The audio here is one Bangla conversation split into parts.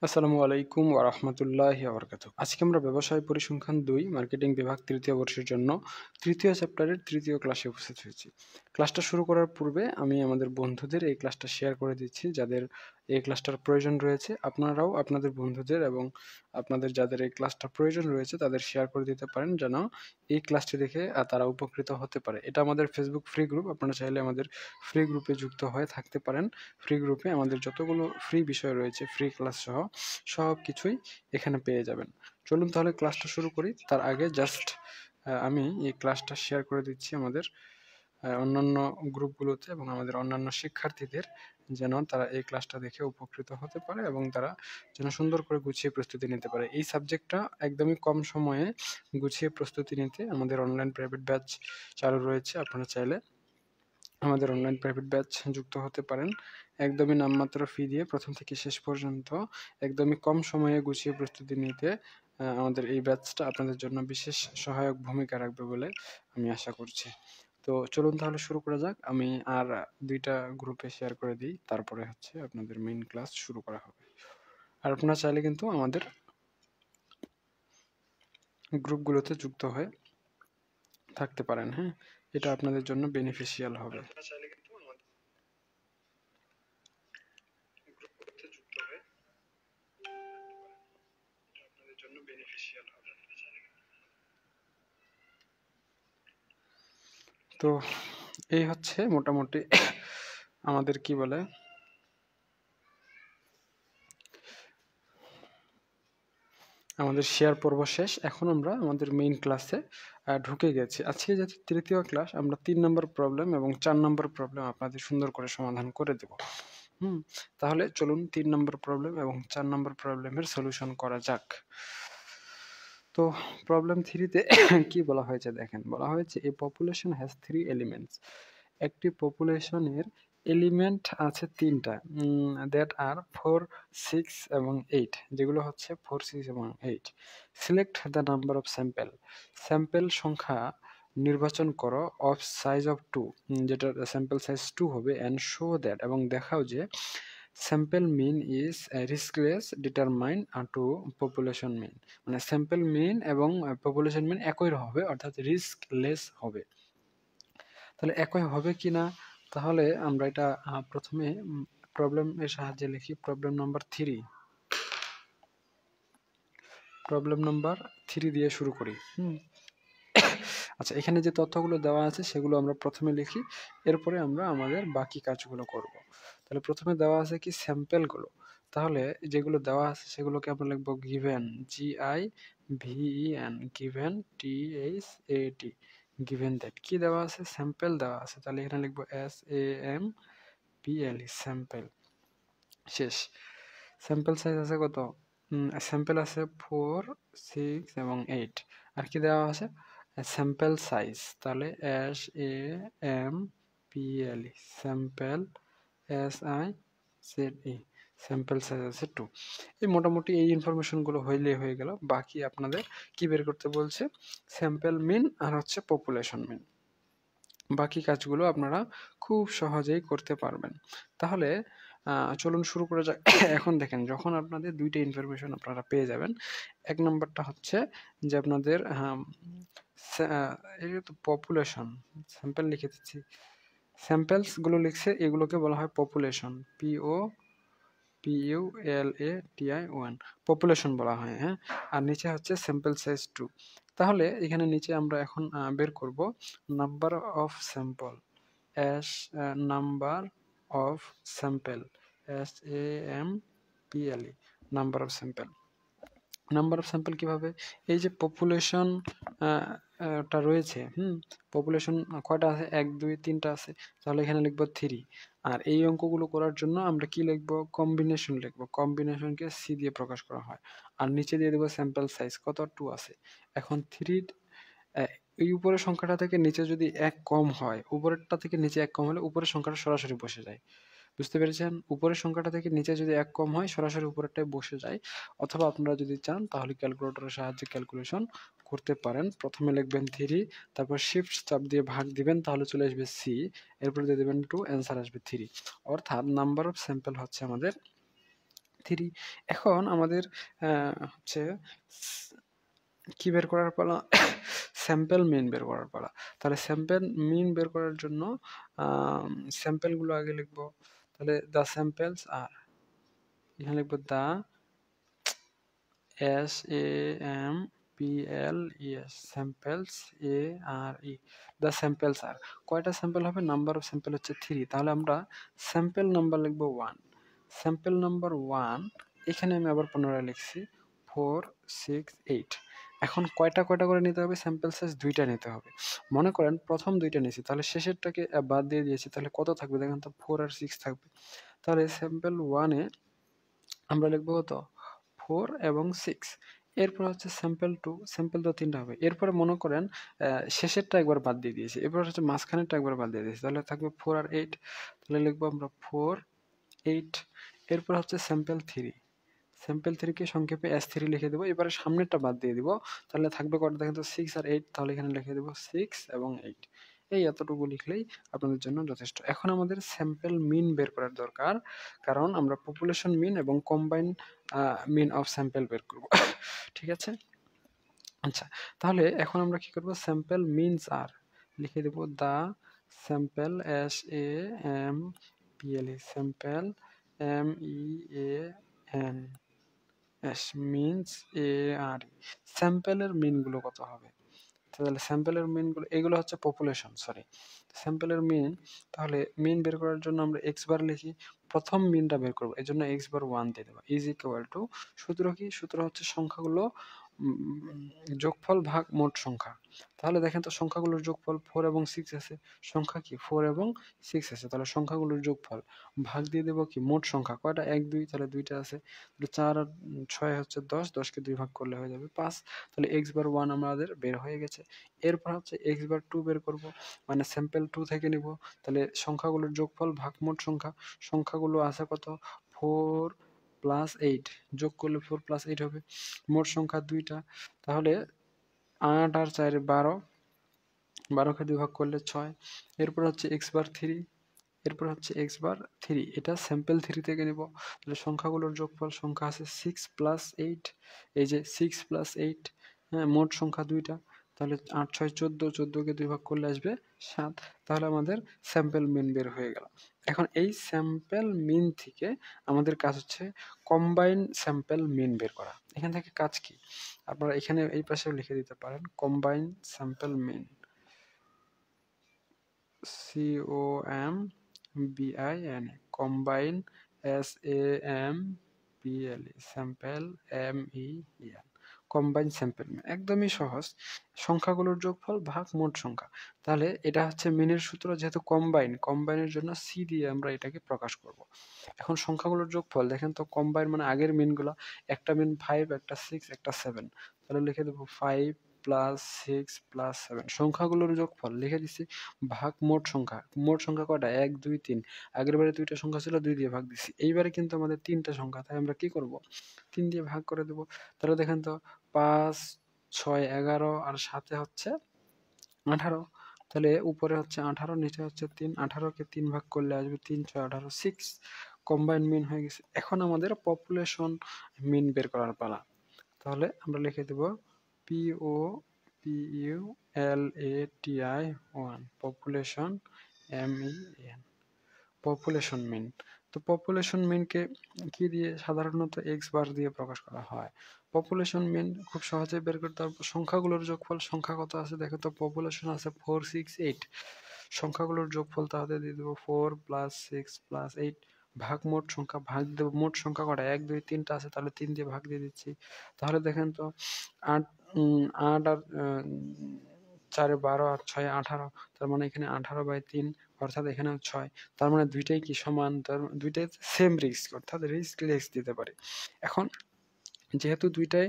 আসসালামু আলাইকুম ওয়া রাহমাতুল্লাহি ওয়া বারাকাতুহু। আজকে আমরা ব্যবসায় পরিসংখ্যান ২ মার্কেটিং বিভাগ ৩য় বর্ষের জন্য ৩য় চ্যাপ্টারের ৩য় ক্লাসে উপস্থিত হয়েছি। ক্লাসটা শুরু করার পূর্বে আমি আমাদের বন্ধুদের এই ক্লাসটা শেয়ার করে দিচ্ছি যাদের এই ক্লাসটার প্রয়োজন রয়েছে। আপনারাও আপনাদের বন্ধুদের এবং আপনাদের যাদের এই ক্লাসটার প্রয়োজন রয়েছে তাদের শেয়ার করে দিতে পারেন যেন এই ক্লাসটি দেখে তারা উপকৃত হতে পারে। এটা আমাদের ফেসবুক ফ্রি গ্রুপ। আপনারা চাইলে আমাদের ফ্রি গ্রুপে যুক্ত হয়ে থাকতে পারেন। ফ্রি গ্রুপে আমাদের যতগুলো ফ্রি বিষয় রয়েছে, ফ্রি ক্লাস সহ সবকিছুই এখানে পেয়ে যাবেন। চলুন তাহলে ক্লাসটা শুরু করি। তার আগে জাস্ট আমি এই ক্লাসটা শেয়ার করে দিচ্ছি আমাদের অন্যান্য গ্রুপগুলোতে এবং আমাদের অন্যান্য শিক্ষার্থীদের যেন তারা এই ক্লাসটা দেখে উপকৃত হতে পারে এবং তারা যেন সুন্দর করে গুছিয়ে প্রস্তুতি নিতে পারে। এই সাবজেক্টটা একদমই কম সময়ে গুছিয়ে প্রস্তুতি নিতে আমাদের অনলাইন প্রাইভেট ব্যাচ চালু রয়েছে। আপনারা চাইলে আমাদের অনলাইন প্রাইভেট ব্যাচ যুক্ত হতে পারেন। একদমই নামমাত্র ফি দিয়ে প্রথম থেকে শেষ পর্যন্ত একদমই কম সময়ে গুছিয়ে প্রস্তুতি নিতে আমাদের এই ব্যাচটা আপনাদের জন্য বিশেষ সহায়ক ভূমিকা রাখবে বলে আমি আশা করছি। তো চলুন তাহলে শুরু করা যাক। আমি আর ২ টা গ্রুপে শেয়ার করে দিই। তারপরে হচ্ছে আপনাদের মেইন ক্লাস শুরু করা হবে। আর আপনারা চাইলে কিন্তু আমাদের গ্রুপগুলোতে যুক্ত হয়ে থাকতে পারেন, হ্যাঁ? এটা আপনাদের জন্য বেনিফিশিয়াল হবে। তো এই হচ্ছে মোটামুটি আমাদের কি বলে আমাদের শেয়ার পর্ব শেষ। এখন আমরা আমাদের মেইন ক্লাসে ঢুকে গেছি। আজকে যেহেতু ৩য় ক্লাস, আমরা ৩ নম্বর প্রবলেম এবং ৪ নম্বর প্রবলেম আপনাদের সুন্দর করে সমাধান করে দেব। তাহলে চলুন ৩ নম্বর প্রবলেম এবং ৪ নম্বর প্রবলেমের সলিউশন করা যাক। তো প্রবলেম 3 তে কি বলা হয়েছে দেখেন। বলা হয়েছে এ পপুলেশন হ্যাজ 3 এলিমেন্টস। একটি পপুলেশনের এলিমেন্ট আছে ৩ টা। দ্যাট আর 4, 6 এবং 8, যেগুলো হচ্ছে 4, 6 এবং 8। Select the number of sample. Sample সংখ্যা নির্বাচন করো অফ সাইজ অফ 2, যেটার স্যাম্পল সাইজ 2 হবে, অ্যান্ড শো দ্যাট, এবং দেখাও যে sample mean is riskless determine to population mean. মানে স্যাম্পল মিন এবং পপুলেশন মিন একই হবে, অর্থাৎ রিস্কলেস হবে। তাহলে একই হবে কি না, তাহলে আমরা এটা প্রথমে প্রবলেমের সাহায্যে লিখি। প্রবলেম নাম্বার 3 দিয়ে শুরু করি। আচ্ছা, এখানে যে তথ্যগুলো দেওয়া আছে সেগুলো আমরা প্রথমে লিখি, এরপরে আমরা আমাদের বাকি কাজগুলো করব। তাহলে প্রথমে দেওয়া আছে কি স্যাম্পেলগুলো। তাহলে যেগুলো দেওয়া আছে সেগুলোকে আমরা লিখবো given, GIVEN, given, THAT, given that. কি দেওয়া আছে? স্যাম্পেল দেওয়া আছে, তাহলে এখানে লিখবো SAMPLE, স্যাম্পেল। শেষ। স্যাম্পল সাইজ আছে কত? স্যাম্পল আছে 4, 6 এবং 8। আর কি দেওয়া আছে? স্যাম্পল সাইজ, তাহলে SAMPLE, sample, SIZE, sample size আছে 2। এই মোটামুটি এই ইনফরমেশনগুলো হইলে হয়ে গেল। বাকি আপনাদের কি বের করতে বলছে? স্যাম্পল মিন আর হচ্ছে পপুলেশন মিন। বাকি কাজগুলো আপনারা খুব সহজেই করতে পারবেন। তাহলে চলুন শুরু করা যাক। এখন দেখেন, যখন আপনাদের 2 টা ইনফরমেশন আপনারা পেয়ে যাবেন। ১ নাম্বারটা হচ্ছে যে আপনাদের এই তো পপুলেশন, স্যাম্পল লিখে দিচ্ছি। স্যাম্পলস গুলো লিখছে, এগুলোকে বলা হয় পপুলেশন, PULATION, পপুলেশন বলা হয়, হ্যাঁ? আর নিচে হচ্ছে স্যাম্পল সাইজ 2। তাহলে এখানে নিচে আমরা এখন বের করব number of sample, number of sample, SAMPLE, number of sample. Number of sample কিভাবে? এই যে পপুলেশন টা রয়েছে, পপুলেশন কয়টা আছে? 1, 2, 3টা আছে, তাহলে এখানে লিখবো 3। আর এই অঙ্কগুলো করার জন্য আমরা কি লিখবো? কম্বিনেশন লিখবো। কম্বিনেশনকে সি দিয়ে প্রকাশ করা হয়। আর নিচে দিয়ে দেবো স্যাম্পল সাইজ কত? 2 আছে। এখন 3 এই উপরের সংখ্যাটা থেকে নিচে যদি 1 কম হয়, উপরেরটা থেকে নিচে 1 কম হলে উপরের সংখ্যাটা সরাসরি বসে যায়। বুঝতে পেরেছেন? উপরের সংখ্যাটা থেকে নিচে যদি 1 কম হয়, সরাসরি উপরেরটায় বসে যায়। অথবা আপনারা যদি চান তাহলে ক্যালকুলেটরের সাহায্যে ক্যালকুলেশন করতে পারেন। প্রথমে লিখবেন 3, তারপর শিফট চাপ দিয়ে ভাগ দিবেন, তাহলে চলে আসবে সি, এরপর দিয়ে দেবেন 2, অ্যান্সার আসবে 3। অর্থাৎ নাম্বার অফ স্যাম্পল হচ্ছে আমাদের 3। এখন আমাদের হচ্ছে কি বের করার পালা? স্যাম্পল মিন বের করার পালা। তাহলে স্যাম্পল মিন বের করার জন্য স্যাম্পল গুলো আগে লিখবো। তাহলে দ্য স্যাম্পলস আর, এখানে লিখবো the SAMPLES, samples ARE, the samples are. কয়টা স্যাম্পল হবে? নাম্বার অফ স্যাম্পল হচ্ছে 3। তাহলে আমরা স্যাম্পল নাম্বার লিখবো 1। স্যাম্পল নাম্বার 1 এখানে আমি আবার পুনরায় লিখছি 4 6 8। এখন কয়টা কয়টা করে নিতে হবে? স্যাম্পল সাইজ 2টা নিতে হবে। মনে করেন প্রথম 2টা নিয়েছি, তাহলে শেষেরটাকে বাদ দিয়ে দিয়েছি, তাহলে কত থাকবে দেখেন তো? 4 আর 6 থাকবে। তাহলে স্যাম্পল 1 এ আমরা লিখবো কত? 4 এবং 6। এরপর হচ্ছে স্যাম্পল 2, স্যাম্পল তো 3টা হবে। এরপরে মনে করেন শেষেরটা একবার বাদ দিয়ে দিয়েছি, এরপর হচ্ছে মাঝখানেরটা একবার বাদ দিয়ে দিয়েছি, তাহলে থাকবে 4 আর 8। তাহলে লিখবো আমরা 4 8। এরপর হচ্ছে স্যাম্পল 3, স্যাম্পল 3 কে সংক্ষেপে S3 লিখে দেবো। এবারে সামনেরটা বাদ দিয়ে দিব, তাহলে থাকবে কত দেখেন তো? 6 আর 8। তাহলে এখানে লিখে দেবো 6 এবং 8। এই এতটুকু লিখলেই আপনাদের জন্য যথেষ্ট। এখন আমাদের স্যাম্পল মিন বের করার দরকার, কারণ আমরা পপুলেশন মিন এবং কম্বাইন মিন অফ স্যাম্পল বের করব। ঠিক আছে? আচ্ছা, তাহলে এখন আমরা কি করব? স্যাম্পল মিনস আর লিখে দেব the sample SAMPLE, sample MEAN means ARE। স্যাম্পলের মিন গুলো কত হবে? তাহলে স্যাম্পলের মিন গুলো, এগুলো হচ্ছে পপুলেশন, সরি, স্যাম্পলের মিন। তাহলে মিন বের করার জন্য আমরা এক্স বার লিখি, প্রথম মিনটা বের করবো, এই জন্য এক্স বার 1 দিয়ে দেবো, ইজ ইকুয়াল টু, সূত্র কি? সূত্র হচ্ছে সংখ্যাগুলো যোগফল ভাগ মোট সংখ্যা। তাহলে দেখেন তো সংখ্যাগুলোর যোগফল 4 এবং 6 আছে, সংখ্যা কি? 4 এবং 6 আছে, তাহলে সংখ্যাগুলোর যোগফল ভাগ দিয়ে দেবো কি? মোট সংখ্যা কয়টা? 1 2, তাহলে 2টা আছে, 4 আর 6 হচ্ছে 10, 10কে 2 ভাগ করলে হয়ে যাবে 5। তাহলে এক্স বার 1 আমাদের বের হয়ে গেছে। এরপর হচ্ছে এক্স বার 2 বের করব, মানে স্যাম্পল 2 থেকে নিব। তাহলে সংখ্যাগুলোর যোগফল ভাগ মোট সংখ্যা, সংখ্যাগুলো আছে কত? 4 প্লাস 8, যোগ করলে 4 প্লাস 8 হবে। মোট সংখ্যা 2টা, তাহলে 8 আর 4 12, 12কে 2 ভাগ করলে 6। এরপর হচ্ছে এক্স বার 3, এরপর হচ্ছে এক্স বার 3, এটা স্যাম্পল 3 থেকে নিব। তাহলে সংখ্যাগুলোর যোগফল, সংখ্যা আছে 6 প্লাস 8, এই যে 6 প্লাস 8, হ্যাঁ, মোট সংখ্যা 2টা। তাহলে 8 6 14, 14কে 2 ভাগ করলে আসবে 7। তাহলে আমাদের স্যাম্পল মিন বের হয়ে গেল। এখন এই স্যাম্পল মিন থেকে আমাদের কাজ হচ্ছে কম্বাইন স্যাম্পল মিন বের করা। এখান থেকে কাজ কি? আপনারা এখানে এই পাশেও লিখে দিতে পারেন, combine sample mean, COMBIN, combine, SAMPLE, sample MEN, combine sample mean. একদমই সহজ, সংখ্যাগুলোর যোগফল ভাগ মোট সংখ্যা। তাহলে এটা হচ্ছে মিনের সূত্র, যেহেতু কম্বাইন, কম্বাইনের জন্য সি দিয়ে আমরা এটাকে প্রকাশ করব। এখন সংখ্যাগুলোর যোগফল দেখেন তো, কম্বাইন মানে আগের মিনগুলো, একটা মিন 5, একটা 6, একটা 7, তাহলে লিখে দেবো 5 প্লাস 6 প্লাস 7, সংখ্যাগুলোর যোগফল লিখে দিচ্ছি ভাগ মোট সংখ্যা। মোট সংখ্যা কয়টা? 1 2 3, আগের বারে 2টা সংখ্যা ছিল, 2 দিয়ে ভাগ দিচ্ছি। এইবারে কিন্তু আমাদের 3টা সংখ্যা, তাই আমরা কি করব? 3 দিয়ে ভাগ করে দেব। তাহলে দেখেন তো 5 6 11 আর সাথে হচ্ছে 18, তাহলে উপরে হচ্ছে 18, নিচে হচ্ছে 3, 18কে 3 ভাগ করলে আসবে 3 6 18, 6, কম্বাইন মিন হয়ে গেছে। এখন আমাদের পপুলেশন মিন বের করার পালা। তাহলে আমরা লিখে দেব POPULATI 1, পপুলেশন MEN, পপুলেশন মিন। তো পপুলেশন মিনকে কি দিয়ে? সাধারণত এক্স বার দিয়ে প্রকাশ করা হয়। পপুলেশন মিন খুব সহজে বের করতে পারবো। সংখ্যাগুলোর যোগফল, সংখ্যা কত আছে দেখো তো? পপুলেশন আছে 4 6 8, সংখ্যাগুলোর যোগফল তাহলে দিয়ে দেবো 4 প্লাস 6 প্লাস 8, ভাগ মোট সংখ্যা, ভাগ দেবো মোট সংখ্যা কটা? 1 2 3টা আছে, তাহলে 3 দিয়ে ভাগ দিয়ে দিচ্ছি। তাহলে দেখেন তো 8 8 আর 4 12 আর 6 18, তার মানে এখানে 18/3, অর্থাৎ এখানেও 6। তার মানে দুইটাই কি সমান? তার দুইটাই সেম রিস্ক, অর্থাৎ রিস্ক লেস দিতে পারে। এখন যেহেতু দুইটাই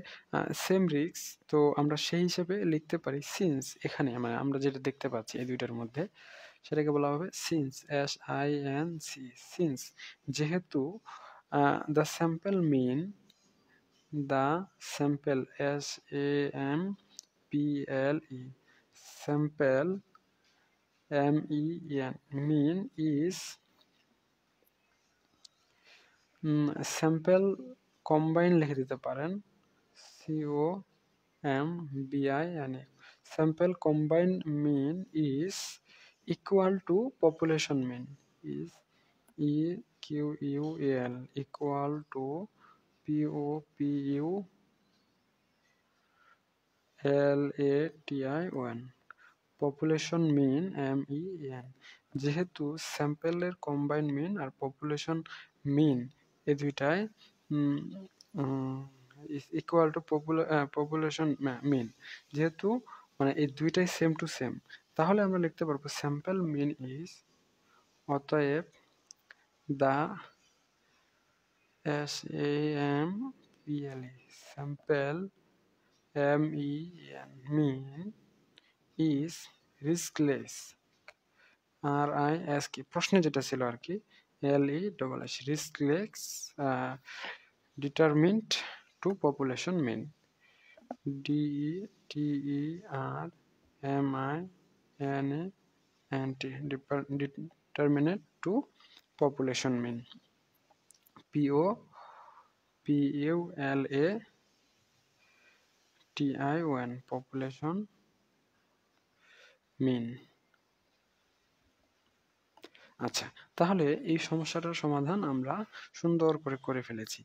সেম রিস্ক, তো আমরা সেই হিসেবে লিখতে পারি সিন্স। এখানে মানে আমরা যেটা দেখতে পাচ্ছি এই দুইটার মধ্যে, সেটাকে বলা হবে সিন্স, SINC, সিন্স। যেহেতু the sample mean, the sample SAMPLE, sample MEN, mean is sample combine লিখে দিতে পারেন, COMBINE। Sample combined mean is equal to population mean, is EQUAL equal to POPULATION population mean MEN। যেহেতু স্যাম্পেলের কম্বাইন মিন আর পপুলেশন মিন এই দুইটাই ইকুয়াল টু পপুলেশন মিন, যেহেতু মানে এই দুইটাই সেম টু সেম, তাহলে আমরা লিখতে পারবো স্যাম্পল মিন ইজ, অতএব the SAMPLE sample MEN mean is riskless, RISK প্রশ্নে যেটা ছিল আর কি, LESS riskless determined to population mean, DETERMINANT determinate to population mean, POPULATION population mean. আচ্ছা, তাহলে এই সমস্যাটার সমাধান আমরা সুন্দর করে করে ফেলেছি।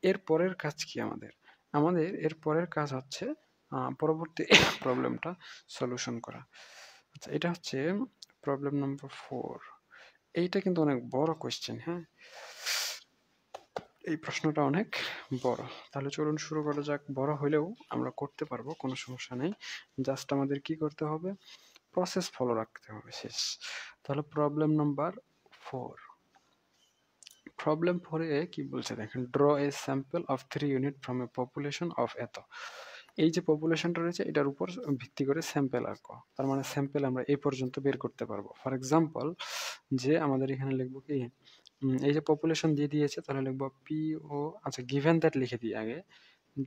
এর পরের কাজ কি আমাদের? আমাদের এর পরের কাজ হচ্ছে পরবর্তী প্রবলেমটা সলিউশন করা। আচ্ছা, এটা হচ্ছে প্রবলেম নাম্বার 4। এইটা কিন্তু অনেক বড় কোয়েশ্চেন, হ্যাঁ, এই প্রশ্নটা অনেক বড়। তাহলে চলুন শুরু করা যাক। বড় হলেও আমরা করতে পারবো, কোনো সমস্যা নেই। জাস্ট আমাদের কি করতে হবে? প্রসেস ফলো রাখতে হবে, শেষ। তাহলে প্রবলেম নাম্বার 4। প্রবলেম 4 এ কি বলছে দেখেন, draw a sample of 3 unit from a population of এত। এই যে পপুলেশনটা রয়েছে এটার উপর ভিত্তি করে স্যাম্পল আঁকো, তার মানে স্যাম্পল আমরা এই পর্যন্ত বের করতে পারবো। ফর এক্সাম্পল, যে আমাদের এখানে লিখবো কি, এই যে পপুলেশন দিয়ে দিয়েছে, তাহলে লিখবো PO, আচ্ছা গিভেন দ্যাট লিখে দিই আগে,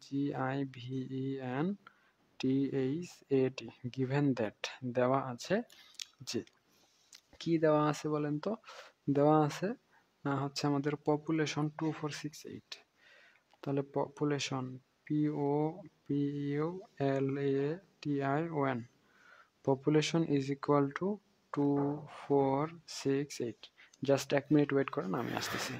GIVENTHAT, গিভেন দ্যাট দেওয়া আছে, যে কি দেওয়া আছে বলেন তো? দেওয়া আছে হচ্ছে আমাদের পপুলেশন 2468। তাহলে population POPULATION population is equal to 2468। Just 1 minute wait করেন, আমি আসতেছি।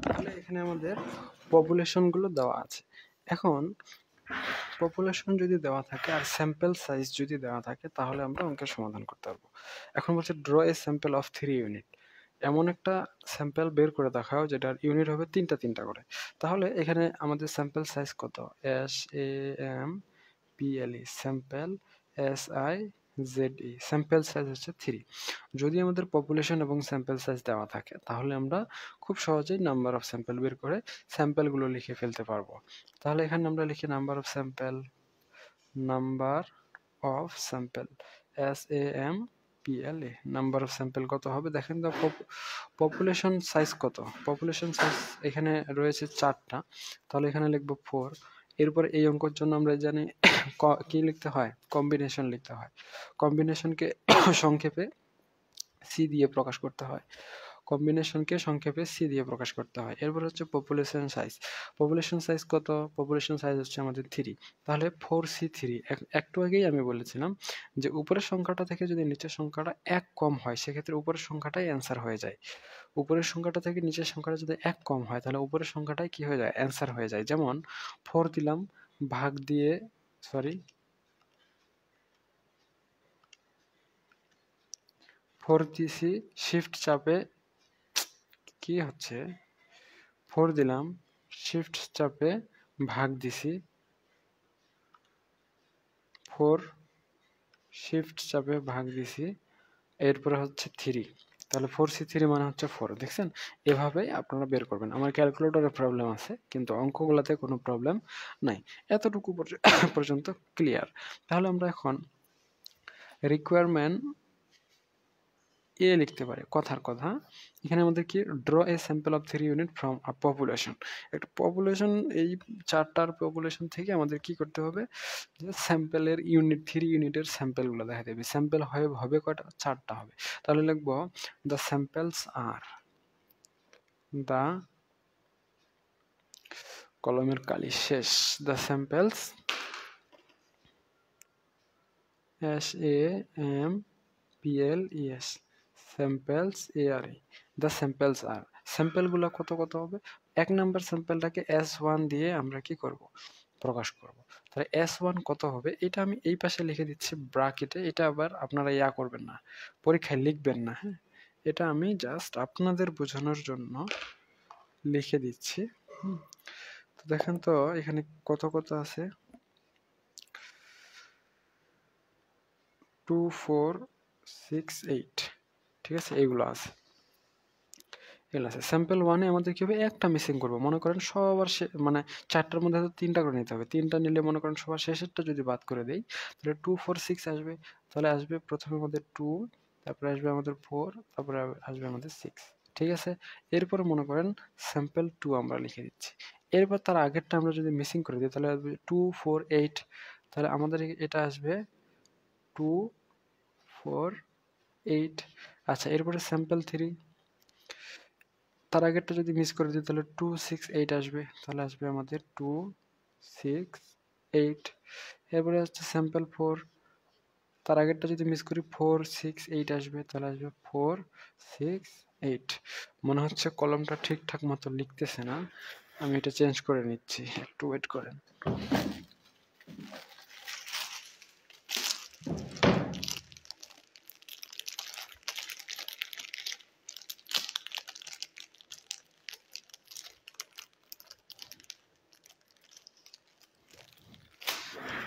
তাহলে এখানে আমাদের পপুলেশনগুলো দেওয়া আছে। এখন পপুলেশন যদি দেওয়া থাকে আর স্যাম্পল সাইজ যদি দেওয়া থাকে, তাহলে আমরা অঙ্কের সমাধান করতে পারবো। এখন বলছে draw a sample of 3 unit, এমন একটা স্যাম্পল বের করে দেখাও যেটার ইউনিট হবে তিনটা তিনটা করে। তাহলে এখানে আমাদের স্যাম্পল সাইজ কত? SAMPLE sample, SIZE sample size হচ্ছে 3। যদি আমাদের পপুলেশন এবং স্যাম্পল সাইজ দেওয়া থাকে, তাহলে আমরা খুব সহজেই নাম্বার অফ স্যাম্পল বের করে স্যাম্পলগুলো লিখে ফেলতে পারবো। তাহলে এখানে আমরা লিখি number of sample, number of sample SAMPLE number of sample কত হবে দেখেন তো। পপুলেশন সাইজ কত? পপুলেশন সাইজ এখানে রয়েছে 4টা, তাহলে এখানে লিখবো 4। এরপর এই অঙ্কের জন্য আমরা জানি কি লিখতে হয়? কম্বিনেশন লিখতে হয়। কম্বিনেশনকে সংক্ষেপে সি দিয়ে প্রকাশ করতে হয়। কম্বিনেশনকে সংক্ষেপে সি দিয়ে প্রকাশ করতে হয়। এরপর হচ্ছে পপুলেশন সাইজ। পপুলেশন সাইজ কত? পপুলেশন সাইজ হচ্ছে আমাদের 3, তাহলে 4C3। একটু আগেই আমি বলেছিলাম যে উপরের সংখ্যাটা থেকে যদি নিচের সংখ্যাটা 1 কম হয়, সেক্ষেত্রে উপরের সংখ্যাটাই অ্যান্সার হয়ে যায়। উপরের সংখ্যাটা থেকে নিচের সংখ্যাটা যদি 1 কম হয়, তাহলে উপরের সংখ্যাটাই কি হয়ে যায়? অ্যান্সার হয়ে যায়। যেমন 4 দিলাম, ভাগ দিয়ে, সরি 4 দিছি, শিফট চাপে কি হচ্ছে, 4 দিলাম, শিফট চাপে ভাগ দিছি 4, শিফট চাপে ভাগ দিছি, এরপরে হচ্ছে 3, তাহলে 4C3 মানে হচ্ছে 4। দেখছেন, এভাবেই আপনারা বের করবেন। আমার ক্যালকুলেটরে প্রবলেম আছে, কিন্তু অঙ্কগুলোতে কোনো প্রবলেম নাই। এতটুকু পর্যন্ত ক্লিয়ার। তাহলে আমরা এখন রিকোয়ারমেন্ট এ লিখতে পারি, কথার কথা। এখানে আমাদের কি, draw a sample of 3 unit from a population. একটা পপুলেশন, এই 4টার পপুলেশন থেকে আমাদের কি করতে হবে, যে স্যাম্পলের ইউনিট, 3 ইউনিটের স্যাম্পলগুলো দেখা দেবে। স্যাম্পল হবে কয়টা, 4টা হবে। তাহলে লিখবো দ্য স্যাম্পলস আর, দ্য, কলমের কালি শেষ, the samples, SAMPLES, samples ARE, the samples are. স্যাম্পলগুলো কত কত হবে, 1 নাম্বার স্যাম্পলটাকে S1 দিয়ে আমরা কি করব, প্রকাশ করব। তাহলে S1 কত হবে, এটা আমি এই পাশে লিখে দিচ্ছি ব্র্যাকেটে। এটা আবার আপনারা করবেন না, পরীক্ষায় লিখবেন না, হ্যাঁ। এটা আমি জাস্ট আপনাদের বোঝানোর জন্য লিখে দিচ্ছি। তো দেখেন তো এখানে কত কত আছে, 2 4 6 8, ঠিক আছে, এইগুলো আছে। স্যাম্পল ওয়ানে আমাদের কি হবে, একটা মিসিং করবো। মনে করেন সবার মানে 4টার মধ্যে হয়তো 3টা করে নিতে হবে। 3টা নিলে মনে করেন সবার শেষেরটা যদি বাদ করে দেই, তাহলে 2 4 6 আসবে। তাহলে আসবে প্রথমে আমাদের 2, তারপরে আসবে আমাদের 4, তারপরে আসবে আমাদের 6, ঠিক আছে। এরপরে মনে করেন স্যাম্পল 2 আমরা লিখে দিচ্ছি। এরপর তার আগেরটা আমরা যদি মিসিং করে দিই, তাহলে আসবে 2 4 8, তাহলে আমাদের এটা আসবে 2 4 8। আচ্ছা, এরপরে স্যাম্পল 3, তার আগেরটা যদি মিস করে দিই, তাহলে 2 6 8 আসবে। তাহলে আসবে আমাদের 2 6 8। এরপরে হচ্ছে স্যাম্পল 4, তার আগেরটা যদি মিস করি 4 6 8 আসবে। তাহলে আসবে 4 6 8। মনে হচ্ছে কলমটা ঠিকঠাক মতো লিখতেছে না, আমি এটা চেঞ্জ করে নিচ্ছি, একটু ওয়েট করেন।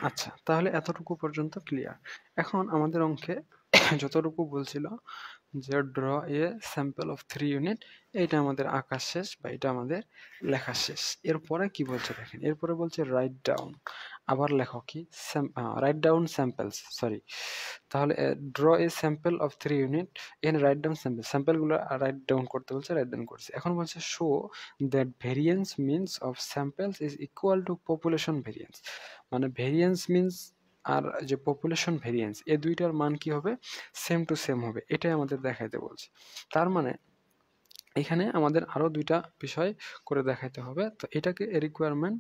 আচ্ছা, তাহলে এতটুকু পর্যন্ত ক্লিয়ার। এখন আমাদের অঙ্কে যতটুকু বলছিল যে draw a sample of 3 unit, এইটা আমাদের আঁকা শেষ বা এটা আমাদের লেখা শেষ। এরপরে কি বলছে দেখেন, এরপরে বলছে রাইট ডাউন, আবার লেখো কি, রাইট ডাউন স্যাম্পলস, সরি। তাহলে draw a sample of 3 unit, এখানে রাইট ডাউন স্যাম্পল, স্যাম্পলগুলো রাইট ডাউন করতে বলছে, রাইট ডাউন করছে। এখন বলছে show that variance means of samples is equal to population variance. মানে ভেরিয়েন্স মিনস আর যে পপুলেশন ভেরিয়েন্স, এই দুইটার মান কি হবে, সেম টু সেম হবে, এটাই আমাদের দেখাইতে বলছে। তার মানে এখানে আমাদের আরো দুইটা বিষয় করে দেখাইতে হবে। তো এটাকে রিকোয়ারমেন্ট,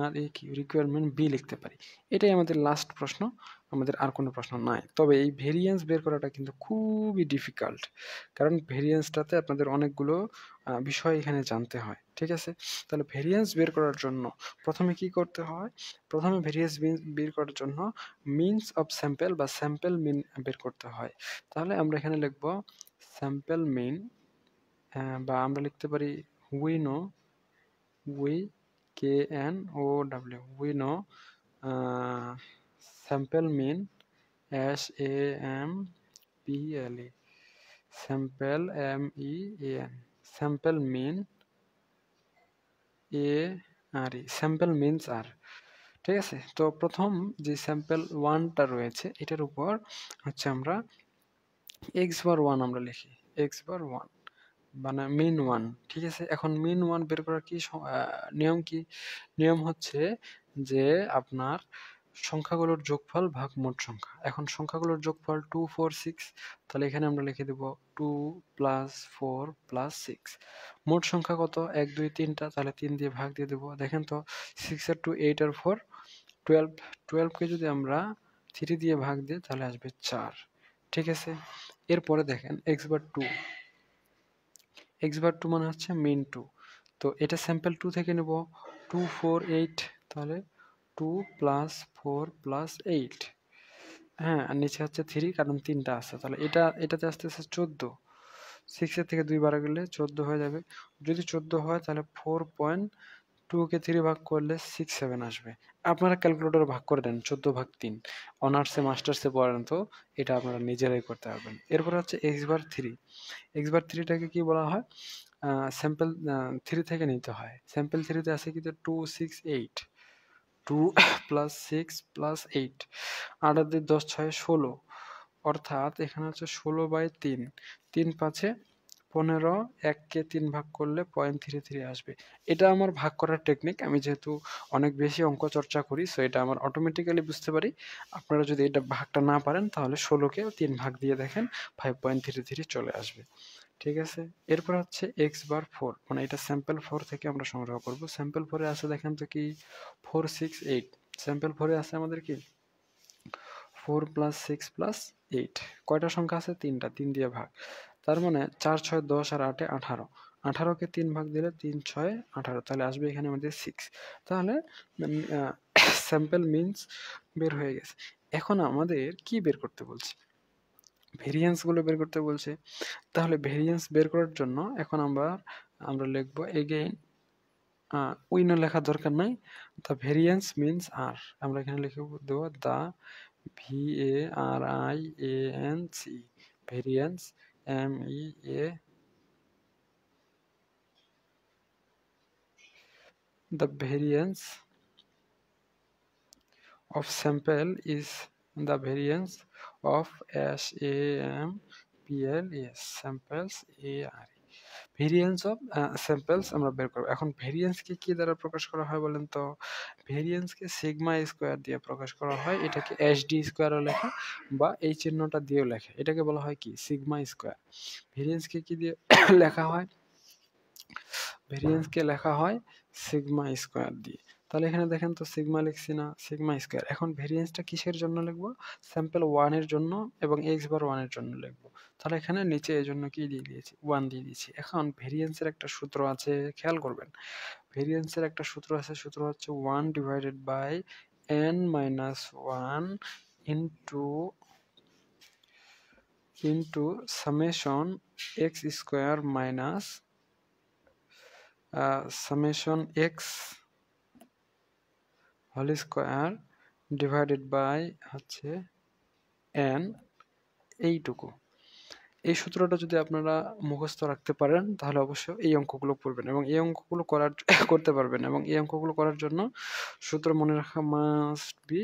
আর এই কি রিকোয়ারমেন্ট বি লিখতে পারি। এটাই আমাদের লাস্ট প্রশ্ন, আমাদের আর কোনো প্রশ্ন নাই। তবে এই ভেরিয়েন্স বের করাটা কিন্তু খুবই ডিফিকাল্ট, কারণ ভেরিয়েন্সটাতে আপনাদের অনেকগুলো বিষয় এখানে জানতে হয়, ঠিক আছে। তাহলে ভেরিয়েন্স বের করার জন্য প্রথমে কি করতে হয়, প্রথমে ভেরিয়েন্স বের করার জন্য মিনস অফ স্যাম্পল বা স্যাম্পল মিন বের করতে হয়। তাহলে আমরা এখানে লিখব স্যাম্পল মিন, বা আমরা লিখতে পারি we know, we KNOW, we know sample mean, SAMPLE, sample MEAN, sample mean ARE, sample means R, ঠিক আছে। তো প্রথম যে স্যাম্পল 1টা রয়েছে, এটার উপর হচ্ছে আমরা x বার 1 আমরা লিখি, x বার 1 মানে মিন 1, ঠিক আছে। এখন মিন 1 বের করার কি নিয়ম কি, নিয়ম হচ্ছে যে আপনার সংখ্যাগুলোর যোগফল ভাগ মোট সংখ্যা। এখন সংখ্যাগুলোর যোগফল 2 4 6, তাহলে এখানে আমরা লিখে দেব 2 প্লাস 4 প্লাস 6। মোট সংখ্যা কত, 1 2 3টা, তাহলে 3 দিয়ে ভাগ দিয়ে দেবো। দেখেন তো 6 আর 2 8 আর 4 12, 12কে যদি আমরা 3 দিয়ে ভাগ দিই তাহলে আসবে 4, ঠিক আছে। এরপরে দেখেন x বার 2, x বার 2 মানে হচ্ছে মিন 2, তো এটা স্যাম্পল 2 থেকে নেব 2 4 8, তাহলে 2 প্লাস 4 প্লাস 8, হ্যাঁ, আর নিচে হচ্ছে 3 কারণ 3টা আছে, তাহলে এটাতে আসতেছে 14, 6 এর থেকে 2 বাড়া গেলে 14 হয়ে যাবে। যদি 14 হয় তাহলে 4.2 কে 3 ভাগ করলে 67 আসবে। আপনারা ক্যালকুলেটরে ভাগ করে দেন 14/3। অনার্সে মাস্টার্সে পড়েন তো এটা আপনারা নিজেরাই করতে পারবেন। এরপর হচ্ছে x বার 3। x বার 3 টাকে কি বলা হয়? স্যাম্পল 3 থেকে নিতে হয়। স্যাম্পল 3 তে আছে কি 268, 2 প্লাস 6 প্লাস 8, 8 আর 2 10 6 16, অর্থাৎ এখানে হচ্ছে 16/3, 3 5-এ 15, 1 কে 3 ভাগ করলে 0.33 আসবে। এটা আমার ভাগ করার টেকনিক। আমি যেহেতু অনেক বেশি অঙ্ক চর্চা করি সো এটা আমার অটোমেটিক্যালি বুঝতে পারি। আপনারা যদি এটা ভাগটা না পারেন তাহলে 16 কে 3 ভাগ দিয়ে দেখেন 5.33 চলে আসবে। ঠিক আছে? এরপর হচ্ছে x বার 4, মানে এটা স্যাম্পল 4 থেকে আমরা সংগ্রহ করব। স্যাম্পল 4 এ আছে দেখেন তো কি 4 6 8। স্যাম্পল 4 এ আছে আমাদের কি 4 প্লাস 6 প্লাস 8। কয়টা সংখ্যা আছে? 3টা, 3 দিয়ে ভাগ। তার মানে 4 6 10 আর 8 এ 18। 18 কে 3 ভাগ দিলে 3 6 18, তাহলে আসবে এখানে আমাদের 6। তাহলে স্যাম্পল মিনস বের হয়ে গেছে। এখন আমাদের কি বের করতে বলছে? ভেরিয়েন্স গুলো বের করতে বলছে। তাহলে ভেরিয়েন্স বের করার জন্য এখন আমরা লিখব এগেইন, উইনো লেখার দরকার নাই, দ্য ভেরিয়েন্স মিনস আর। আমরা এখানে লিখে দেবো the VARIANC, variance MEA, the variance of sample is the variance of SAMPLS, samples ARE, variance of samples আমরা বের করব। এখন ভেরিয়েন্সকে কি দ্বারা প্রকাশ করা হয় বলেন তো? ভেরিয়েন্সকে সিগমা স্কোয়ার দিয়ে প্রকাশ করা হয়। এটাকে HD স্কোয়ারও লেখা বা এই চিহ্নটা দিয়েও লেখা। এটাকে বলা হয় কি সিগমা স্কোয়ার। ভেরিয়েন্সকে কি দিয়ে লেখা হয়? ভেরিয়েন্সকে লেখা হয় সিগমা স্কোয়ার দিয়ে। তাহলে এখানে দেখেন তো সিগমা লিখছি না, সিগমা স্কোয়ার। এখন ভেরিয়েন্সটা কিসের জন্য লিখবো? স্যাম্পল 1 এর জন্য এবং x বার 1 এর জন্য লিখবো। তাহলে এখানে নিচে এই জন্য কি দিয়ে দিয়েছি? 1 দিয়ে দিয়েছি। এখন ভেরিয়েন্সের একটা সূত্র আছে, খেয়াল করবেন। ভেরিয়েন্সের একটা সূত্র আছে, সূত্র হচ্ছে 1 divided by n minus 1 into summation x square minus summation x whole square divided by হচ্ছে n, এইটুকু। এই সূত্রটা যদি আপনারা মুখস্থ রাখতে পারেন তাহলে অবশ্যই এই অঙ্কগুলো করবেন এবং এই অঙ্কগুলো করতে পারবেন, এবং এই অঙ্কগুলো করার জন্য সূত্র মনে রাখা মাস্ট বি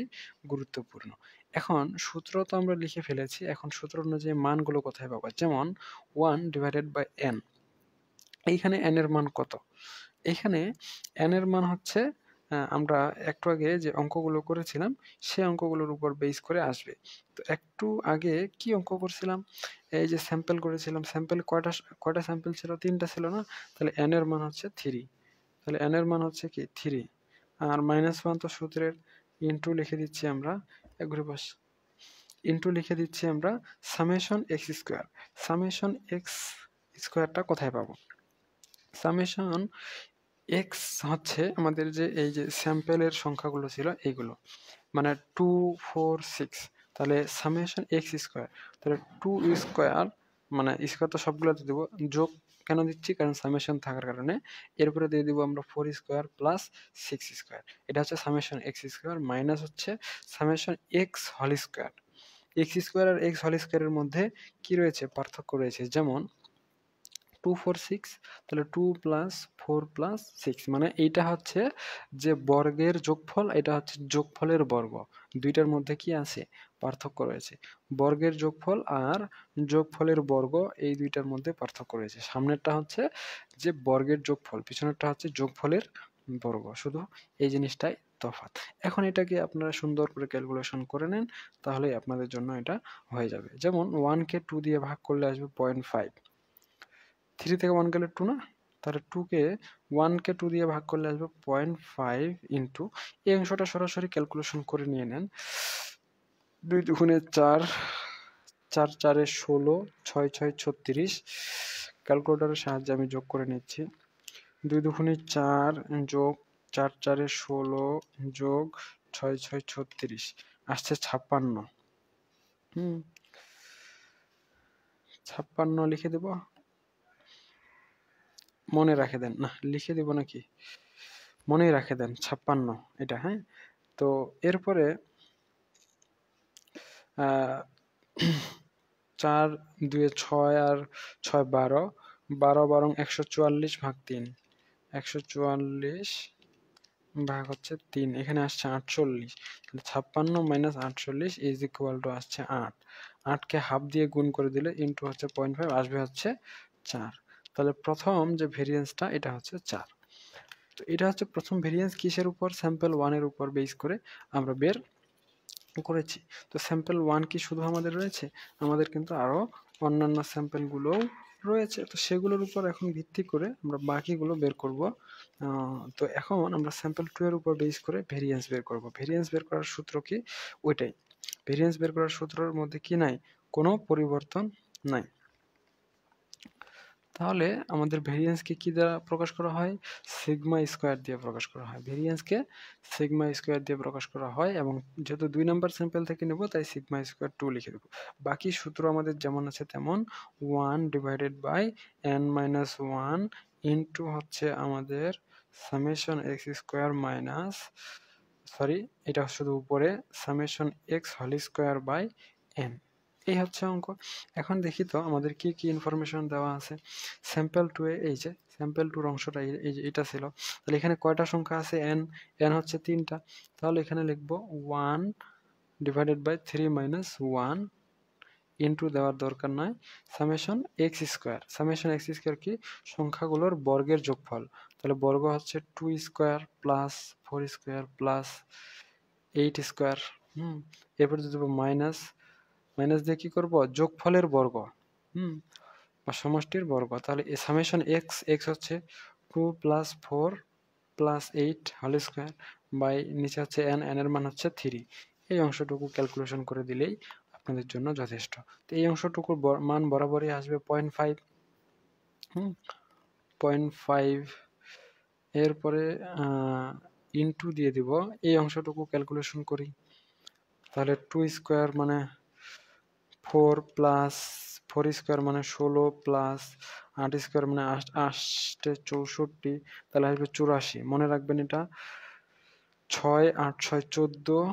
গুরুত্বপূর্ণ। এখন সূত্র তো আমরা লিখে ফেলেছি, এখন সূত্র অনুযায়ী মানগুলো কোথায় পাবো? যেমন 1 ডিভাইডেড বাই n, এইখানে n এর মান কত? এখানে n এর মান হচ্ছে আমরা একটু আগে যে অঙ্কগুলো করেছিলাম সেই অঙ্কগুলোর উপর বেস করে আসবে। তো একটু আগে কি অঙ্ক করছিলাম? এই যে স্যাম্পল করেছিলাম, স্যাম্পল কয়টা স্যাম্পল ছিল? 3টা ছিল না? তাহলে n এর মান হচ্ছে 3। তাহলে n এর মান হচ্ছে কি 3, আর -1 তো সূত্রের, ইনটু লিখে দিচ্ছি আমরা, একবারে বাস ইনটু লিখে দিচ্ছি আমরা summation x square. Summation x স্কোয়ারটা কোথায় পাবো? সামেশন এক্স হচ্ছে আমাদের যে এই যে স্যাম্পেলের সংখ্যাগুলো ছিল এইগুলো, মানে 2 4 6, তাহলে সামেশন এক্স স্কোয়ার, তাহলে 2 স্কোয়ার, মানে স্কোয়ার তো সবগুলোতে দেবো, যোগ কেন দিচ্ছি? কারণ সামেশন থাকার কারণে। এরপরে দিয়ে দিব আমরা 4 স্কোয়ার প্লাস 6 স্কোয়ার, এটা হচ্ছে সামেশন এক্স স্কোয়ার, মাইনাস হচ্ছে summation x whole square. X square আর এক্স হোল স্কোয়ারের মধ্যে কি রয়েছে? পার্থক্য রয়েছে। যেমন 2 4 6, তাহলে 2 প্লাস 4 প্লাস 6, মানে এইটা হচ্ছে যে বর্গের যোগফল, এটা হচ্ছে যোগফলের বর্গ। দুইটার মধ্যে কি আছে? পার্থক্য রয়েছে। বর্গের যোগফল আর যোগফলের বর্গ, এই দুইটার মধ্যে পার্থক্য রয়েছে। সামনেরটা হচ্ছে যে বর্গের যোগফল, পিছনেরটা হচ্ছে যোগফলের বর্গ, শুধু এই জিনিসটাই তফাৎ। এখন এটাকে আপনারা সুন্দর করে ক্যালকুলেশন করে নেন, তাহলেই আপনাদের জন্য এটা হয়ে যাবে। যেমন 1 কে 2 দিয়ে ভাগ করলে আসবে 0.5, 3 থেকে 1 গেলে 2 না? তাহলে 1 কে 2 দিয়ে ভাগ করলে আসবে 0.5 ইন্টু, এই অংশটা সরাসরি ক্যালকুলেশন করে নিয়ে নেন। 2 দুগুণে 4, 4 4 16, 6 6 36, ক্যালকুলেটরের সাহায্যে আমি যোগ করে নিচ্ছি। 2 দুগুণে 4 যোগ 4 4 16 যোগ 6 6 36, আসছে 56। 56 লিখে দেব। মনে রাখে দেন, না লিখে দেব নাকি, মনেই রাখে দেন 56 এটা। হ্যাঁ, তো এরপরে 4 2 6 আর 6 12, 12 12 144 ভাগ 3, 144 ভাগ হচ্ছে 3, এখানে আসছে 48। তাহলে 56 মাইনাস 48 ইজ ইকুয়াল টু আসছে 8। 8কে হাফ দিয়ে গুণ করে দিলে ইন্টু হচ্ছে 0.5 আসবে হচ্ছে 4। তাহলে প্রথম যে ভেরিয়েন্সটা এটা হচ্ছে 4। তো এটা হচ্ছে প্রথম ভেরিয়েন্স কিসের উপর, স্যাম্পল 1 এর উপর বেস করে আমরা বের করেছি। তো স্যাম্পল 1 কি শুধু আমাদের রয়েছে, আমাদের কিন্তু আরো অন্যান্য স্যাম্পলগুলোও রয়েছে। তো সেগুলোর উপর এখন ভিত্তি করে আমরা বাকিগুলো বের করব। তো এখন আমরা স্যাম্পল 2 এর উপর বেস করে ভেরিয়েন্স বের করব। ভেরিয়েন্স বের করার সূত্র কি, ওইটাই। ভেরিয়েন্স বের করার সূত্রের মধ্যে কি নাই, কোনো পরিবর্তন নাই। তাহলে আমাদের ভেরিয়েন্সকে কি দ্বারা প্রকাশ করা হয়, সিগমা স্কোয়ার দিয়ে প্রকাশ করা হয়। ভেরিয়েন্সকে সিগমা স্কোয়ার দিয়ে প্রকাশ করা হয়, এবং যেহেতু 2 নাম্বার স্যাম্পল থেকে নেব তাই সিগমা স্কোয়ার 2 লিখে দেবো। বাকি সূত্র আমাদের যেমন আছে তেমন, 1 divided by n minus 1 into হচ্ছে আমাদের summation x square minus, sorry এটা শুধু উপরে, summation x whole square by n। এই হচ্ছে অঙ্ক। এখন দেখি তো আমাদের কি কি ইনফরমেশন দেওয়া আছে। স্যাম্পল 2 এ এই যে স্যাম্পল 2 এর অংশটা এই যে এটা ছিল। তাহলে এখানে কয়টা সংখ্যা আছে, n, n হচ্ছে 3টা। তাহলে এখানে লিখব 1 ডিভাইডেড বাই 3 মাইনাস 1 ইনটু দেওয়ার দরকার নাই, summation x square. Summation x square কি, সংখ্যাগুলোর বর্গের যোগফল। তাহলে বর্গ হচ্ছে 2 square plus 4 square plus 8 square. এরপর যদি মাইনাস, মাইনাস দিয়ে কি করব, যোগফলের বর্গ, বা সমষ্টির বর্গ। তাহলে সামেশন এক্স, এক্স হচ্ছে 2 plus 4 plus 8 whole square by নিচে হচ্ছে n, n এর মান হচ্ছে 3। এই অংশটুকু ক্যালকুলেশন করে দিলেই আপনাদের জন্য যথেষ্ট। তো এই অংশটুকুর মান বরাবরই আসবে 0.5, 0.5। এরপরে ইনটু দিয়ে দিব, এই অংশটুকু ক্যালকুলেশন করি। তাহলে 2 স্কোয়ার মানে 4 প্লাস 4 স্কোয়ার মানে 16 প্লাস 8 স্কোয়ার মানে 8 64, তাহলে আসবে 84। মনে রাখবেন এটা 6 8 6 14,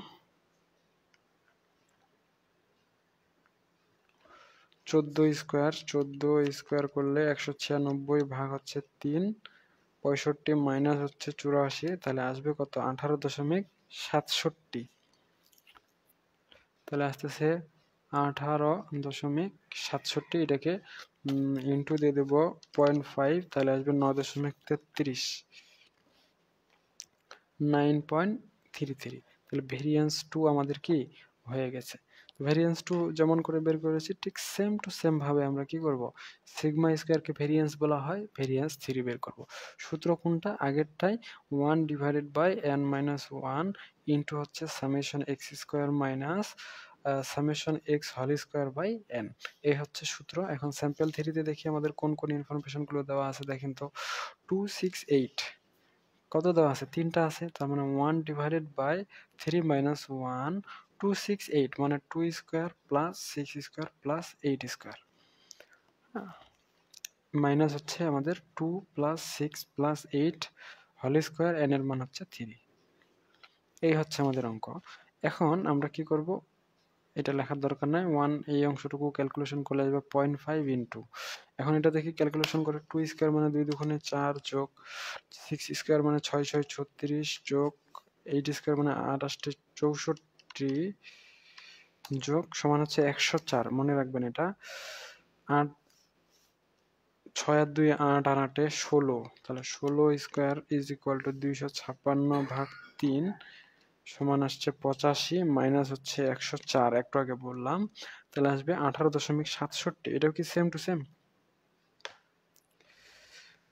14 স্কোয়ার, 14 স্কোয়ার করলে 196 ভাগ হচ্ছে 3, 65 মাইনাস হচ্ছে 84, তাহলে আসবে কত, 18.67। তাহলে আসতেছে 18.67, এটাকে ইন্টু দিয়ে দেবো 0.5, তাহলে আসবে 9.33, 9.33। তাহলে ভেরিয়েন্স 2 আমাদের কি হয়ে গেছে। ভেরিয়েন্স 2 যেমন করে বের করেছি ঠিক সেম টু সেম ভাবে আমরা কি করব, সিগমা স্কোয়ারকে ভেরিয়েন্স বলা হয়, ভেরিয়েন্স 3 বের করব। সূত্র কোনটা, আগেরটাই, 1 divided by n minus 1 into হচ্ছে summation x square minus summation x whole square by n। এই হচ্ছে সূত্র। এখন স্যাম্পল 3তে দেখি আমাদের কোন কোন ইনফরমেশনগুলো দেওয়া আছে। দেখেন তো, 268 কত দেওয়া আছে, 3টা আছে। তার মানে 1 ডিভাইডেড বাই 3 মাইনাস 1, 268 মানে 2 square plus 6 square plus 8 square, minus হচ্ছে আমাদের 2 plus 6 plus 8 whole square, n এর মান হচ্ছে 3। এই হচ্ছে আমাদের অঙ্ক। এখন আমরা কি করব, এটা লেখার দরকার নাই, 1 এই অংশটুকু ক্যালকুলেশন করলে আসবে 0.5 ইন্টু, এখন এটা দেখি ক্যালকুলেশন করে, 2 স্কোয়ার মানে 2 দুগুণে 4 যোগ 6 স্কোয়ার মানে 6 6 36 যোগ 8 স্কোয়ার মানে 8 8 64 যোগ সমান হচ্ছে 104। মনে রাখবেন এটা, 8 6 আর 2 8 আর 8 16, তাহলে 16 স্কোয়ার ইজ ইকুয়াল টু 256 ভাগ 3 সমান আসছে 85 মাইনাস হচ্ছে 104, একটু আগে বললাম। তাহলে আসবে 18.67। এটাও কি সেম টু সেম,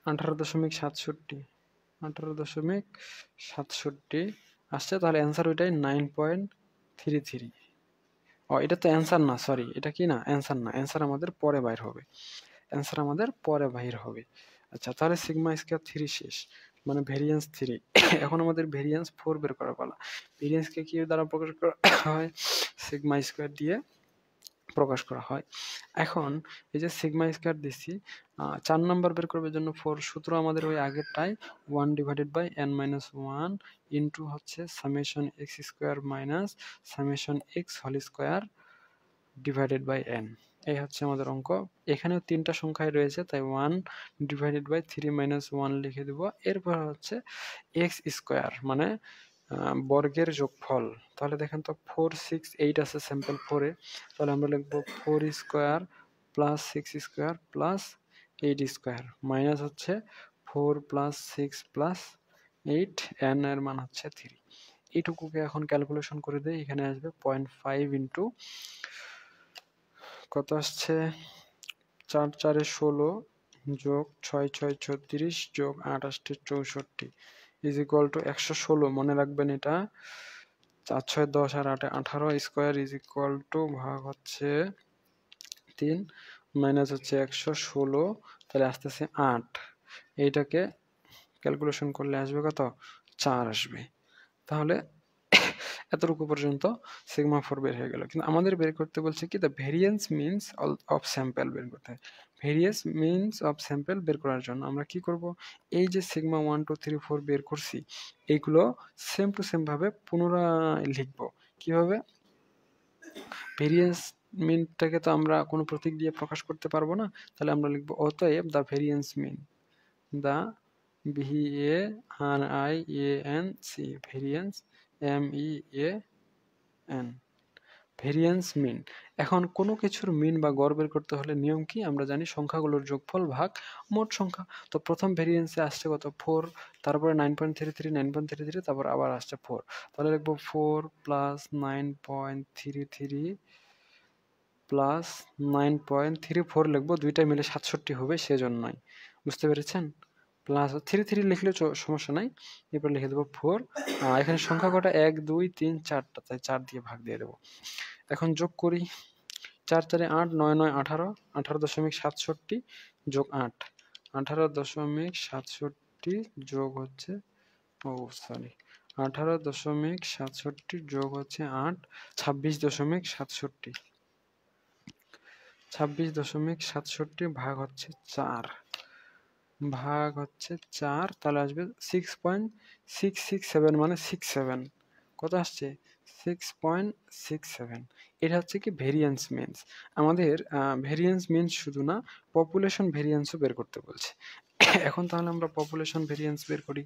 18.67, 18.67 আসছে। তাহলে অ্যান্সার ওইটাই 9.33। ও এটা তো অ্যান্সার না, সরি এটা কি না, অ্যান্সার না, অ্যান্সার আমাদের পরে বাইর হবে, অ্যান্সার আমাদের পরে বাহির হবে। আচ্ছা, তাহলে সিগমা স্কয়ার 3 শেষ, মানে ভেরিয়েন্স 3। এখন আমাদের ভেরিয়েন্স 4 বের করার পালা। ভেরিয়েন্সকে কি দ্বারা প্রকাশ করা হয়, সিগমা স্কয়ার দিয়ে প্রকাশ করা হয়। এখন এই যে সিগমা স্কয়ার দিছি, 4 নাম্বার বের করবার জন্য 4 সূত্র আমাদের ওই আগেরটাই 1 divided by n minus 1 into হচ্ছে summation x square minus summation x whole square divided by n। এই হচ্ছে আমাদের অঙ্ক। এখানেও তিনটা সংখ্যাই রয়েছে, তাই 1 ডিভাইডেড বাই 3 মাইনাস 1 লিখে দেব। এরপর হচ্ছে x স্কয়ার মানে বর্গের যোগফল। তাহলে দেখেন তো 4 6 8 আছে স্যাম্পল 4 এ, তাহলে আমরা লিখব 4 square plus 6 square plus 8 square minus হচ্ছে 4 প্লাস 6 প্লাস 8, n এর মান হচ্ছে 3। এইটুকুকে এখন ক্যালকুলেশন করে দেই, এখানে আসবে 0.5 ইন্টু কত আসছে 4 4 এ 16 যোগ 6 6 36 যোগ 8 8 64 ইজ ইকুয়াল টু 116। মনে রাখবেন এটা 4 6 10 আর 8 18 স্কয়ার ইজ ইকুয়াল টু ভাগ হচ্ছে 3 মাইনাস হচ্ছে 116, তাহলে আসতেছে 8। এইটাকে ক্যালকুলেশন করলে আসবে কত 4 আসবে। তাহলে এতটুকু পর্যন্ত সিগমা 4 বের হয়ে গেল। কিন্তু আমাদের বের করতে বলছে কি the variance means of sample বের করতে। ভেরিয়েন্স মিনস অফ স্যাম্পল বের করার জন্য আমরা কি করব, এই যে সিগমা 1 2 3 4 বের করছি এইগুলো সেম টু সেম ভাবে পুনরায় লিখব। কিভাবে? ভেরিয়েন্স মিনটাকে তো আমরা কোনো প্রতীক দিয়ে প্রকাশ করতে পারবো না, তাহলে আমরা লিখব অতএব the variance mean, the VARIANC variance MEAN variance mean. এখন কোনো কিছুর মিন বা গড় বের করতে হলে নিয়ম কি আমরা জানি, সংখ্যাগুলোর যোগফল ভাগ মোট সংখ্যা। তো প্রথম ভেরিয়েন্সে আসছে কত 4, তারপরে 9.33 9.33, তারপর আবার আসছে 4, তাহলে লিখবো 4 প্লাস 9.33 প্লাস 9.34 লিখবো, দুইটা মিলে 67 হবে সেজন্যই। বুঝতে পেরেছেন? প্লাস 33 লিখলে সমস্যা নাই, এরপর লিখে দেবো 4। এখানে সংখ্যা কটা 1 2 3 4টা, তাই 4 দিয়ে ভাগ দিয়ে দেবো। এখন যোগ করি, 4 4 8 9 9 18 18.67 যোগ 8 18.67 যোগ হচ্ছে 18.67 যোগ হচ্ছে 8 26.67 26.67 ভাগ হচ্ছে 4 ভাগ হচ্ছে 4, তাহলে আসবে 6.667 মানে 67। কত আসছে 6.67। এটা হচ্ছে কি ভেরিয়েন্স মিনস। আমাদের ভেরিয়েন্স মিনস শুধু না, পপুলেশন ভেরিয়েন্সও বের করতে বলছে। এখন তাহলে আমরা পপুলেশন ভেরিয়েন্স বের করি।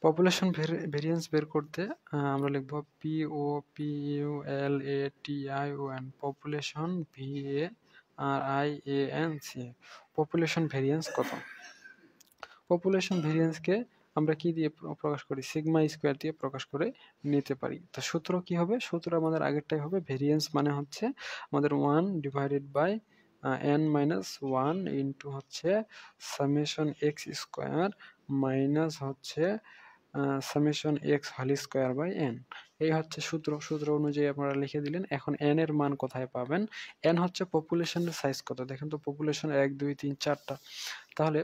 পপুলেশন ভেরিয়েন্স বের করতে আমরা লিখব POPULATION population VARIANC population variance কত। পপুলেশন ভেরিয়েন্সকে আমরা কি দিয়ে প্রকাশ করি, সিগমা স্কয়ার দিয়ে প্রকাশ করে নিতে পারি। তো সূত্র কি হবে, সূত্র আমাদের আগেরটাই হবে, ভেরিয়েন্স মানে হচ্ছে আমাদের 1 divided by n minus 1 into হচ্ছে সামেশন এক্স স্কয়ার মাইনাস হচ্ছে summation x whole square by n। এই হচ্ছে সূত্র। সূত্র অনুযায়ী আপনারা লিখে দিলেন। এখন n এর মান কোথায় পাবেন, n হচ্ছে পপুলেশনের সাইজ কত, দেখেন তো পপুলেশন 1 2 3 4টা, তাহলে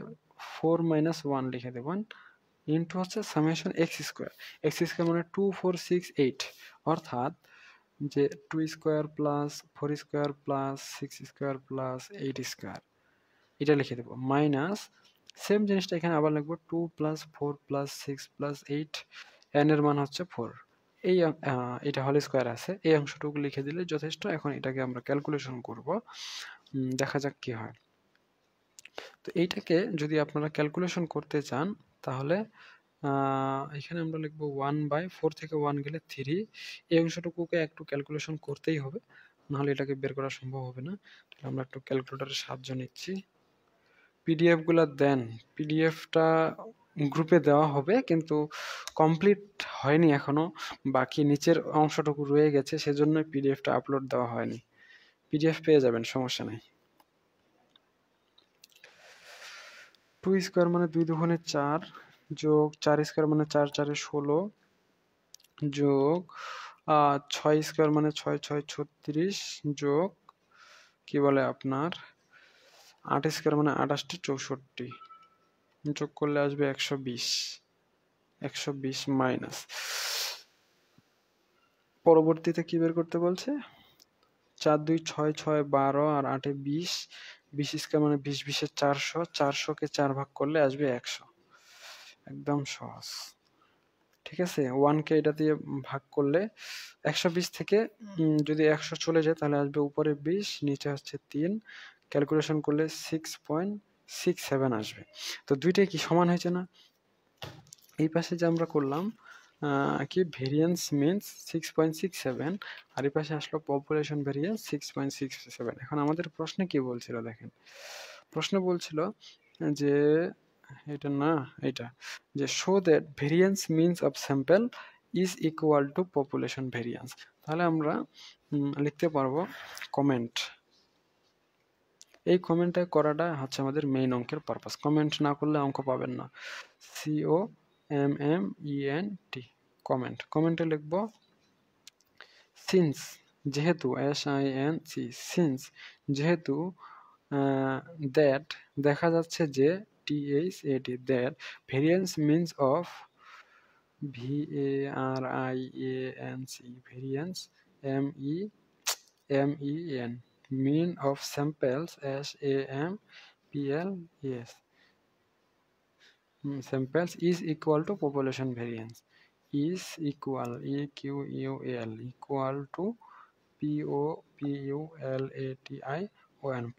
4 মাইনাস 1 লিখে দেবেন ইন্টু হচ্ছে summation x square. X square মানে 2 4 6 8, অর্থাৎ যে 2 square plus 4 square plus 6 square plus 8 square, এটা লিখে দেবো মাইনাস সেম জিনিসটা এখানে আবার লিখবো 2 প্লাস 4 প্লাস 6 প্লাস 8, n এর মান হচ্ছে 4। এই এটা হোল স্কয়ার আছে, এই অংশটুকু লিখে দিলে যথেষ্ট। এখন এটাকে আমরা ক্যালকুলেশন করব, দেখা যাক কি হয়। তো এইটাকে যদি আপনারা ক্যালকুলেশন করতে চান তাহলে এখানে আমরা লিখবো 1/4 থেকে 1 গেলে 3, এই অংশটুকুকে একটু ক্যালকুলেশন করতেই হবে, নাহলে এটাকে বের করা সম্ভব হবে না। তাহলে আমরা একটু ক্যালকুলেটরের সাহায্য নিচ্ছি। পিডিএফ গুলা দেন, পিডিএফটা গ্রুপে দেওয়া হবে কিন্তু কমপ্লিট হয়নি এখনো, বাকি নিচের অংশটুকু রয়ে গেছে, সেজন্য পিডিএফটা আপলোড দেওয়া হয়নি। পিডিএফ পেয়ে যাবেন, সমস্যা নেই। 2 স্কয়ার মানে 2 দুগুণে 4 যোগ 4 স্কয়ার মানে 4 4 এ 16 যোগ 6 স্কয়ার মানে 6 6 36 যোগ কি বলে আপনার 8 স্কয়ার মানে 28 64, যোগ করলে আসবে 120 মাইনাস পরবর্তীতে কি বের করতে বলছে? 4 2 6 6 12 আর 8 এ 20, 20 স্কয়ার মানে 20 20 এ 400, 400 কে 4 ভাগ করলে আসবে 100। একদম সহজ। ঠিক আছে? 1 কে এটা দিয়ে ভাগ করলে 120 থেকে যদি 100 চলে যায় তাহলে আসবে উপরে 20, নিচে হচ্ছে 3, ক্যালকুলেশন করলে 6.67 আসবে। তো দুইটাই কি সমান হয়েছে না? এই পাশে যে আমরা করলাম কি ভেরিয়েন্স মিনস 6.67 আর এই পাশে আসলো পপুলেশন ভেরিয়েন্স 6.67। এখন আমাদের প্রশ্নে কি বলছিল দেখেন, প্রশ্নে বলছিল যে এটা না, এটা যে show that variance means of sample is equal to population variance. তাহলে আমরা লিখতে পারবো কমেন্ট। এই কমেন্টটা করাটা হচ্ছে আমাদের মেইন অঙ্কের পারপাস। কমেন্ট না করলে অঙ্ক পাবেন না। COMMENT comment. কমেন্টে লিখব সিন্স, যেহেতু SINC সিন্স, যেহেতু দ্যাট দেখা যাচ্ছে যে THAT that variance means of VARIANC variance MEN mean of samples SAMPLES samples is equal to population variance is equal EQUAL equal to POPULATI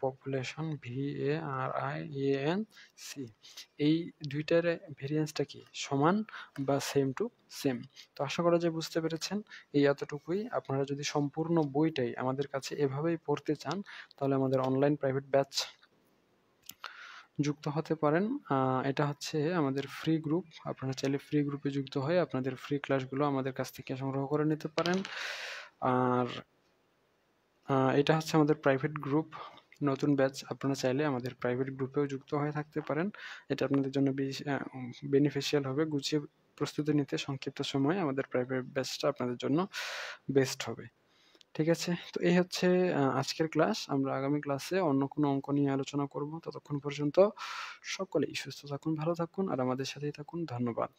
population VARIANC। এই দুইটার ভেরিয়েন্সটা কি সমান বা সেম টু সেম। তো আশা করা যায় বুঝতে পেরেছেন। এই এতটুকুই। আপনারা যদি সম্পূর্ণ বইটাই আমাদের কাছে এভাবেই পড়তে চান তাহলে আমাদের অনলাইন প্রাইভেট ব্যাচ যুক্ত হতে পারেন। এটা হচ্ছে আমাদের ফ্রি গ্রুপ। আপনারা চাইলে ফ্রি গ্রুপে যুক্ত হয়ে আপনাদের ফ্রি ক্লাসগুলো আমাদের কাছ থেকে সংগ্রহ করে নিতে পারেন। আর এটা হচ্ছে আমাদের প্রাইভেট গ্রুপ, নতুন ব্যাচ। আপনারা চাইলে আমাদের প্রাইভেট গ্রুপেও যুক্ত হয়ে থাকতে পারেন। এটা আপনাদের জন্য বেনিফিশিয়াল হবে। গুছিয়ে প্রস্তুতি নিতে সংক্ষিপ্ত সময়ে আমাদের প্রাইভেট ব্যাচটা আপনাদের জন্য বেস্ট হবে। ঠিক আছে? তো এই হচ্ছে আজকের ক্লাস। আমরা আগামী ক্লাসে অন্য কোনো অঙ্ক নিয়ে আলোচনা করব। ততক্ষণ পর্যন্ত সকলেই সুস্থ থাকুন, ভালো থাকুন আর আমাদের সাথেই থাকুন। ধন্যবাদ।